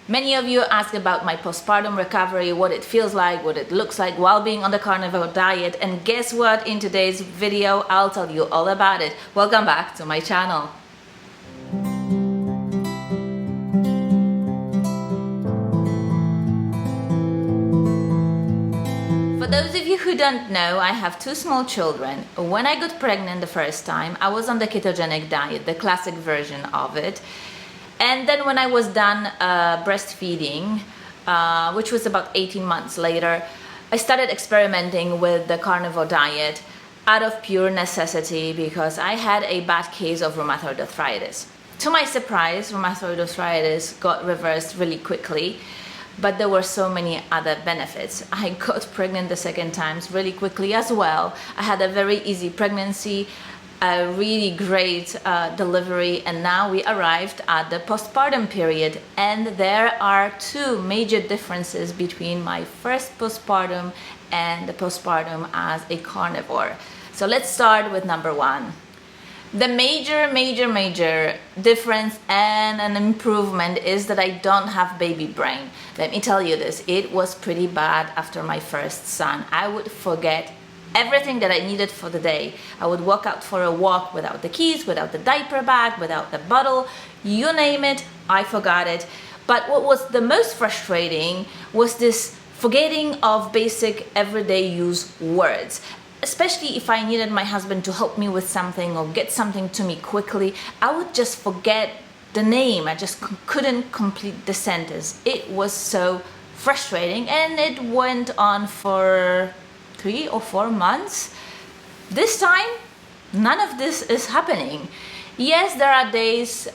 Many of you ask about my postpartum recovery, what it feels like, what it looks like while being on the carnivore diet, and guess what? In today's video, I'll tell you all about it. Welcome back to my channel. For those of you who don't know, I have two small children. When I got pregnant the first time, I was on the ketogenic diet, the classic version of it. And then when I was done breastfeeding, which was about 18 months later, I started experimenting with the carnivore diet out of pure necessity because I had a bad case of rheumatoid arthritis. To my surprise, rheumatoid arthritis got reversed really quickly, but there were so many other benefits. I got pregnant the second time really quickly as well. I had a very easy pregnancy, a really great delivery, and now we arrived at the postpartum period, and there are two major differences between my first postpartum and the postpartum as a carnivore. So let's start with number one. The major difference and an improvement is that I don't have baby brain. Let me tell you this, it was pretty bad after my first son. I would forget everything that I needed for the day. I would walk out for a walk without the keys, without the diaper bag, without the bottle, you name it, I forgot it. But what was the most frustrating was this forgetting of basic everyday use words. Especially if I needed my husband to help me with something or get something to me quickly, I would just forget the name. I just couldn't complete the sentence. It was so frustrating, and it went on for 3 or 4 months. This time, none of this is happening. Yes, there are days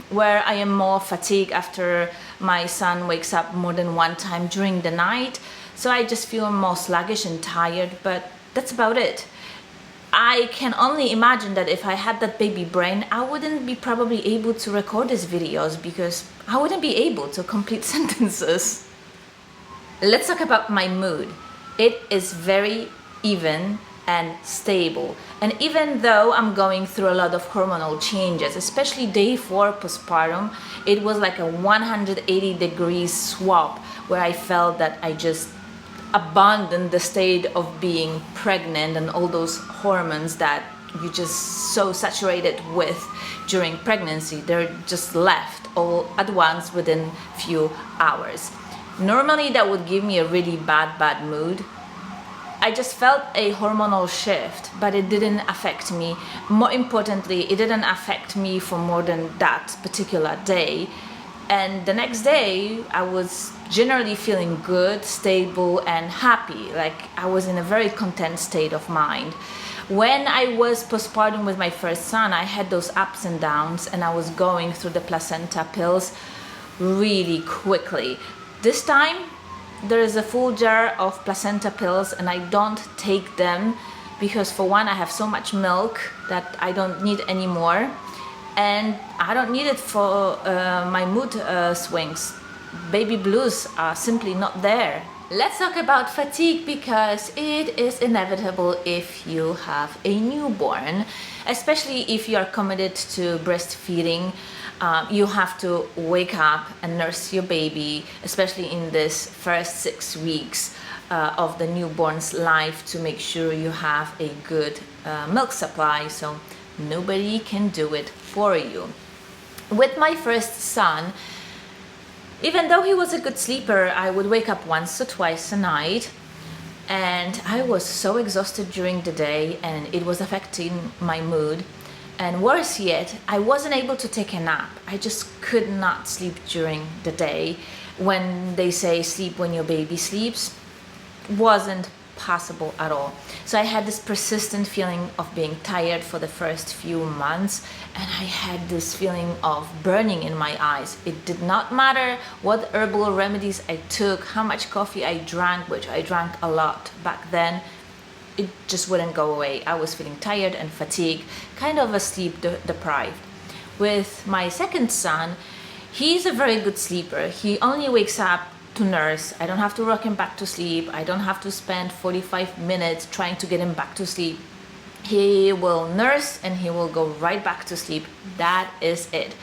where I am more fatigued after my son wakes up more than one time during the night, so I just feel more sluggish and tired, but that's about it. I can only imagine that if I had that baby brain, I wouldn't be probably able to record these videos because I wouldn't be able to complete sentences. Let's talk about my mood. It is very even and stable. And even though I'm going through a lot of hormonal changes, especially day 4 postpartum, it was like a 180-degree swap where I felt that I just abandoned the state of being pregnant and all those hormones that you just so saturated with during pregnancy. They're just left all at once within few hours. Normally that would give me a really bad mood. I just felt a hormonal shift, but it didn't affect me. More importantly, it didn't affect me for more than that particular day. And the next day, I was generally feeling good, stable, and happy. Like I was in a very content state of mind. When I was postpartum with my first son, I had those ups and downs, and I was going through the placenta pills really quickly. This time, there is a full jar of placenta pills, and I don't take them because, for one, I have so much milk that I don't need anymore. And I don't need it for my mood swings. Baby blues are simply not there. Let's talk about fatigue because it is inevitable if you have a newborn, especially if you are committed to breastfeeding. You have to wake up and nurse your baby, especially in this first 6 weeks of the newborn's life, to make sure you have a good milk supply. So nobody can do it for you. With my first son, even though he was a good sleeper, I would wake up once or twice a night, and I was so exhausted during the day, and it was affecting my mood. And worse yet, I wasn't able to take a nap. I just could not sleep during the day. When they say sleep when your baby sleeps, wasn't possible at all. So I had this persistent feeling of being tired for the first few months, and I had this feeling of burning in my eyes. It did not matter what herbal remedies I took, how much coffee I drank, which I drank a lot back then, it just wouldn't go away. I was feeling tired and fatigued, kind of sleep deprived. With my second son, he's a very good sleeper. He only wakes up to nurse. I don't have to rock him back to sleep. I don't have to spend 45 minutes trying to get him back to sleep. He will nurse and he will go right back to sleep. That is it.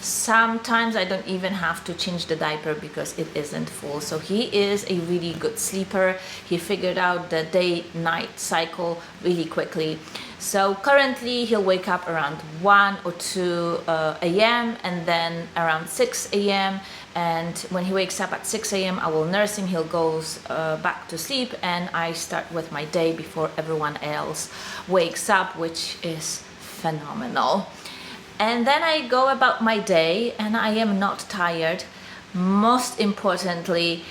Sometimes I don't even have to change the diaper because it isn't full. So he is a really good sleeper. He figured out the day-night cycle really quickly. So currently he'll wake up around 1 or 2 a.m. and then around 6 a.m. And when he wakes up at 6 a.m. I will nurse him, he'll go back to sleep, and I start with my day before everyone else wakes up, which is phenomenal. And then I go about my day and I am not tired. Most importantly,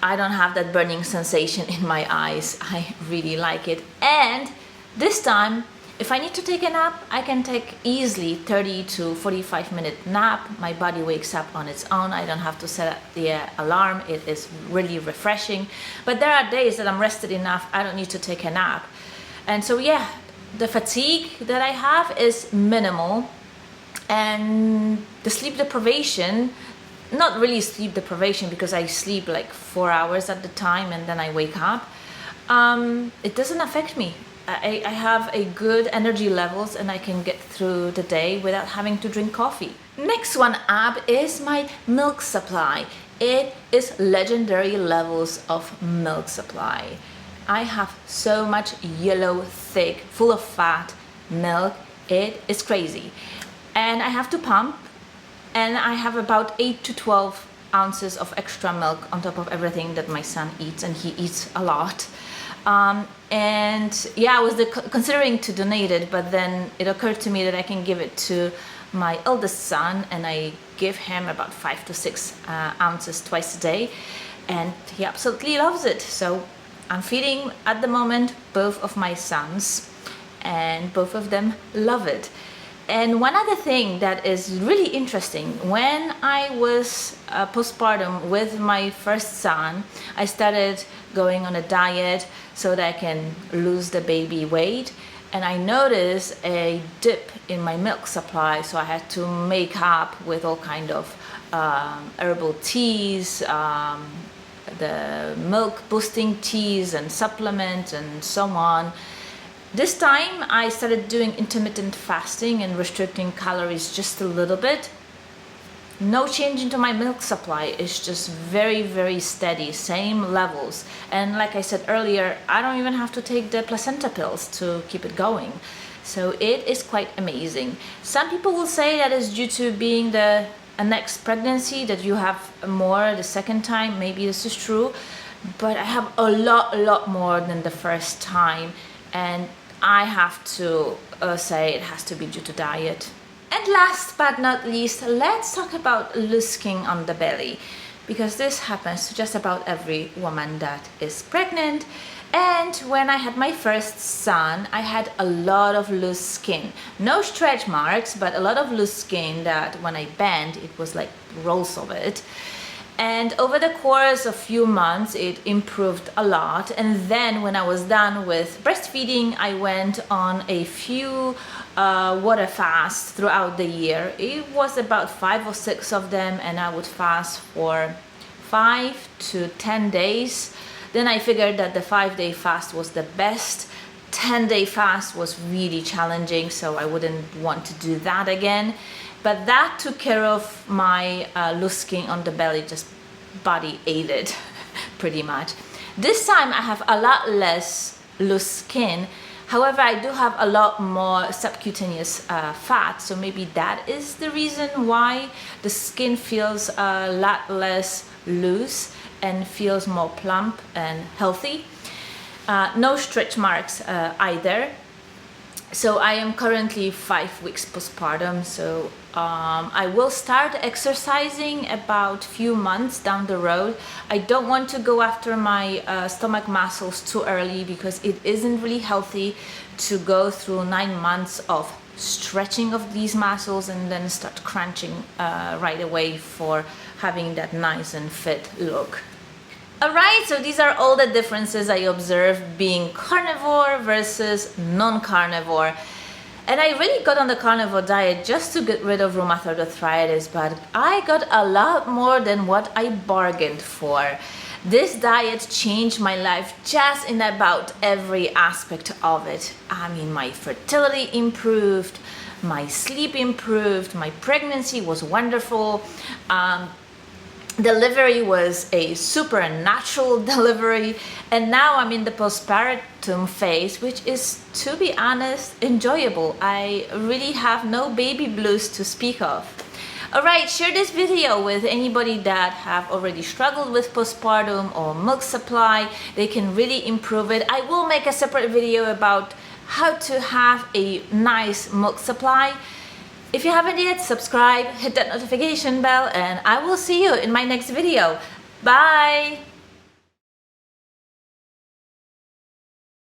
I don't have that burning sensation in my eyes. I really like it. And this time, if I need to take a nap, I can take easily 30 to 45 minute nap. My body wakes up on its own. I don't have to set the alarm. It is really refreshing. But there are days that I'm rested enough, I don't need to take a nap. And so yeah, the fatigue that I have is minimal. And the sleep deprivation, not really sleep deprivation because I sleep like 4 hours at the time and then I wake up, it doesn't affect me. I have a good energy levels and I can get through the day without having to drink coffee. Next one up is my milk supply. It is legendary levels of milk supply. I have so much yellow, thick, full of fat milk. It is crazy. And I have to pump, and I have about 8 to 12 ounces of extra milk on top of everything that my son eats, and he eats a lot. And yeah, I was considering to donate it, but then it occurred to me that I can give it to my eldest son, and I give him about 5 to 6 ounces twice a day, and he absolutely loves it. So I'm feeding at the moment both of my sons, and both of them love it. And one other thing that is really interesting, when I was postpartum with my first son, I started going on a diet so that I can lose the baby weight, and I noticed a dip in my milk supply, so I had to make up with all kind of herbal teas, the milk boosting teas and supplements and so on. This time I started doing intermittent fasting and restricting calories just a little bit. No change into my milk supply, it's just very, very steady, same levels. And like I said earlier, I don't even have to take the placenta pills to keep it going. So it is quite amazing. Some people will say that is due to being the next pregnancy, that you have more the second time. Maybe this is true, but I have a lot more than the first time. And I have to say it has to be due to diet. And last but not least, let's talk about loose skin on the belly, because this happens to just about every woman that is pregnant. And when I had my first son, I had a lot of loose skin. No stretch marks, but a lot of loose skin that when I bent, it was like rolls of it. And over the course of few months, it improved a lot. And then when I was done with breastfeeding, I went on a few water fasts throughout the year. It was about 5 or 6 of them, and I would fast for 5 to 10 days. Then I figured that the 5-day fast was the best. 10-day fast was really challenging, so I wouldn't want to do that again. But that took care of my loose skin on the belly, just body ate it pretty much. This time I have a lot less loose skin. However, I do have a lot more subcutaneous fat, so maybe that is the reason why the skin feels a lot less loose and feels more plump and healthy. No stretch marks either. So I am currently 5 weeks postpartum, so I will start exercising about few months down the road. I don't want to go after my stomach muscles too early, because it isn't really healthy to go through 9 months of stretching of these muscles and then start crunching right away for having that nice and fit look. Alright, so these are all the differences I observed being carnivore versus non-carnivore. And I really got on the carnivore diet just to get rid of rheumatoid arthritis, but I got a lot more than what I bargained for. This diet changed my life just in about every aspect of it. I mean, my fertility improved, my sleep improved, my pregnancy was wonderful. Delivery was a super natural delivery, and now I'm in the postpartum phase, which is, to be honest, enjoyable. I really have no baby blues to speak of. Alright, share this video with anybody that have already struggled with postpartum or milk supply. They can really improve it. I will make a separate video about how to have a nice milk supply. If you haven't yet, subscribe, hit that notification bell, and I will see you in my next video. Bye!